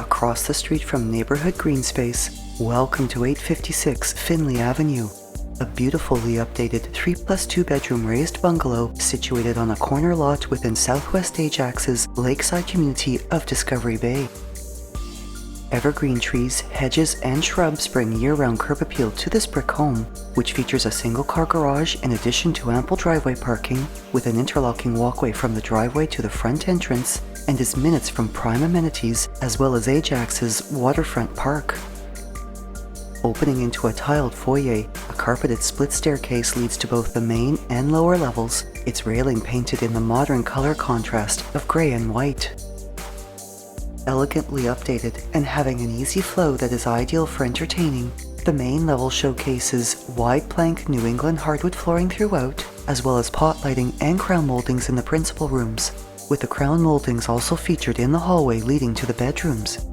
across the street from neighbourhood green space. Welcome to 856 Finley Avenue, a beautifully updated 3+2 bedroom raised bungalow situated on a corner lot within South West Ajax's lakeside community of Discovery Bay. Evergreen trees, hedges, and shrubs bring year-round curb appeal to this brick home, which features a single-car garage in addition to ample driveway parking, with an interlocking walkway from the driveway to the front entrance, and is minutes from prime amenities as well as Ajax's waterfront park. Opening into a tiled foyer, a carpeted split staircase leads to both the main and lower levels, its railing painted in the modern color contrast of grey and white. Elegantly updated and having an easy flow that is ideal for entertaining, the main level showcases wide plank New England hardwood flooring throughout, as well as pot lighting and crown moldings in the principal rooms, with the crown moldings also featured in the hallway leading to the bedrooms.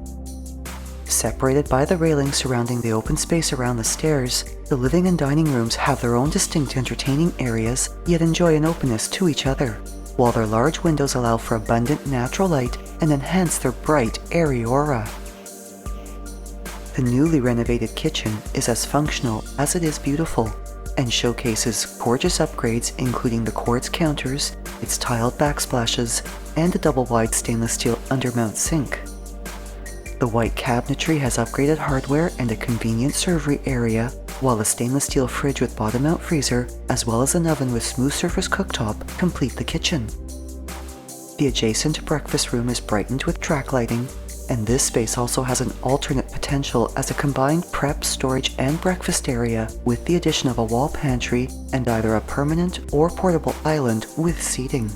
Separated by the railing surrounding the open space around the stairs, the living and dining rooms have their own distinct entertaining areas, yet enjoy an openness to each other, while their large windows allow for abundant natural light and enhance their bright, airy aura. The newly renovated kitchen is as functional as it is beautiful, and showcases gorgeous upgrades including the quartz counters, its tiled backsplashes, and a double-wide stainless steel undermount sink. The white cabinetry has upgraded hardware and a convenient servery area, while a stainless steel fridge with bottom-mount freezer, as well as an oven with smooth surface cooktop, complete the kitchen. The adjacent breakfast room is brightened with track lighting, and this space also has an alternate potential as a combined prep, storage, and breakfast area with the addition of a wall pantry and either a permanent or portable island with seating.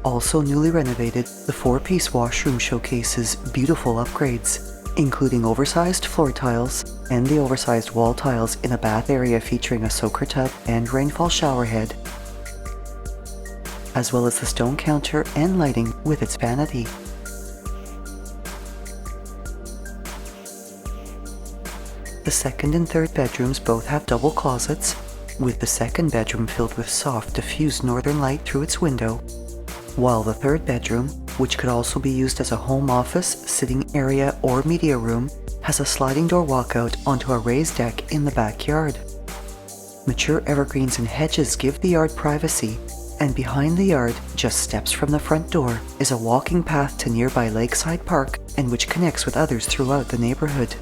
Also newly renovated, the 4-piece washroom showcases beautiful upgrades, including oversized floor tiles and the oversized wall tiles in a bath area featuring a soaker tub and rainfall shower head, as well as the stone counter and lighting with its vanity. The second and third bedrooms both have double closets, with the second bedroom filled with soft, diffused northern light through its window, while the third bedroom, which could also be used as a home office, sitting area, or media room, has a sliding door walkout onto a raised deck in the backyard. Mature evergreens and hedges give the yard privacy, and behind the yard, just steps from the front door, is a walking path to nearby Lakeside Park and which connects with others throughout the neighborhood.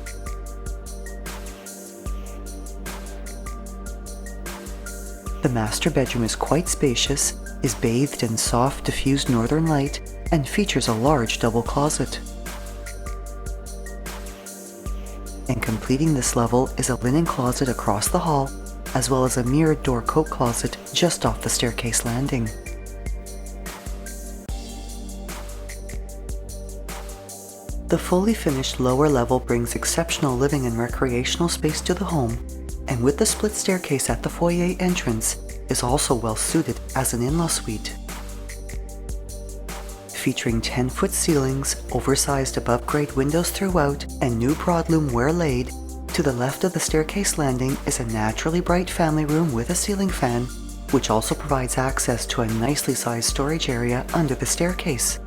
The master bedroom is quite spacious, is bathed in soft, diffused northern light, and features a large double closet. And completing this level is a linen closet across the hall, as well as a mirrored door coat closet just off the staircase landing. The fully finished lower level brings exceptional living and recreational space to the home, and with the split staircase at the foyer entrance, is also well suited as an in-law suite. Featuring 10-foot ceilings, oversized above-grade windows throughout, and new broadloom where laid, to the left of the staircase landing is a naturally bright family room with a ceiling fan, which also provides access to a nicely sized storage area under the staircase.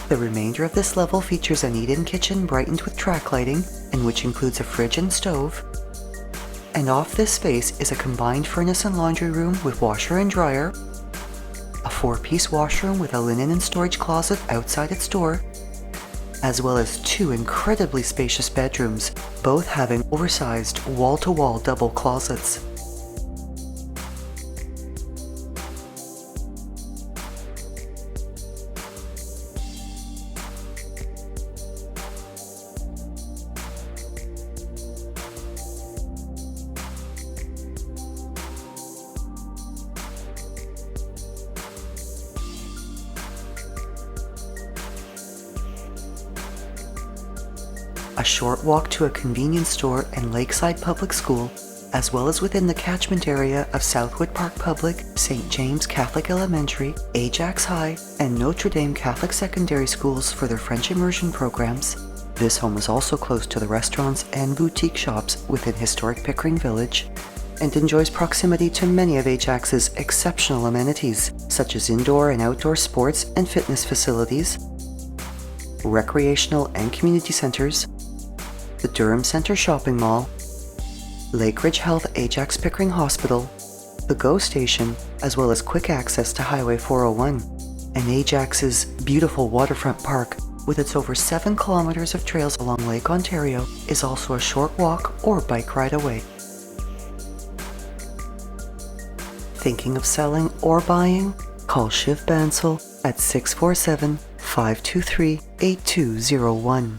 The remainder of this level features an eat-in kitchen brightened with track lighting, and which includes a fridge and stove. And off this space is a combined furnace and laundry room with washer and dryer, a 4-piece washroom with a linen and storage closet outside its door, as well as 2 incredibly spacious bedrooms, both having oversized wall-to-wall double closets. A short walk to a convenience store and Lakeside Public School, as well as within the catchment area of Southwood Park Public, St. James Catholic Elementary, Ajax High, and Notre Dame Catholic Secondary Schools for their French immersion programs. This home is also close to the restaurants and boutique shops within historic Pickering Village, and enjoys proximity to many of Ajax's exceptional amenities, such as indoor and outdoor sports and fitness facilities, recreational and community centers, the Durham Centre Shopping Mall, Lakeridge Health Ajax Pickering Hospital, the GO Station, as well as quick access to Highway 401, and Ajax's beautiful waterfront park with its over 7 kilometers of trails along Lake Ontario is also a short walk or bike ride away. Thinking of selling or buying? Call Shiv Bansal at 647-523-8201.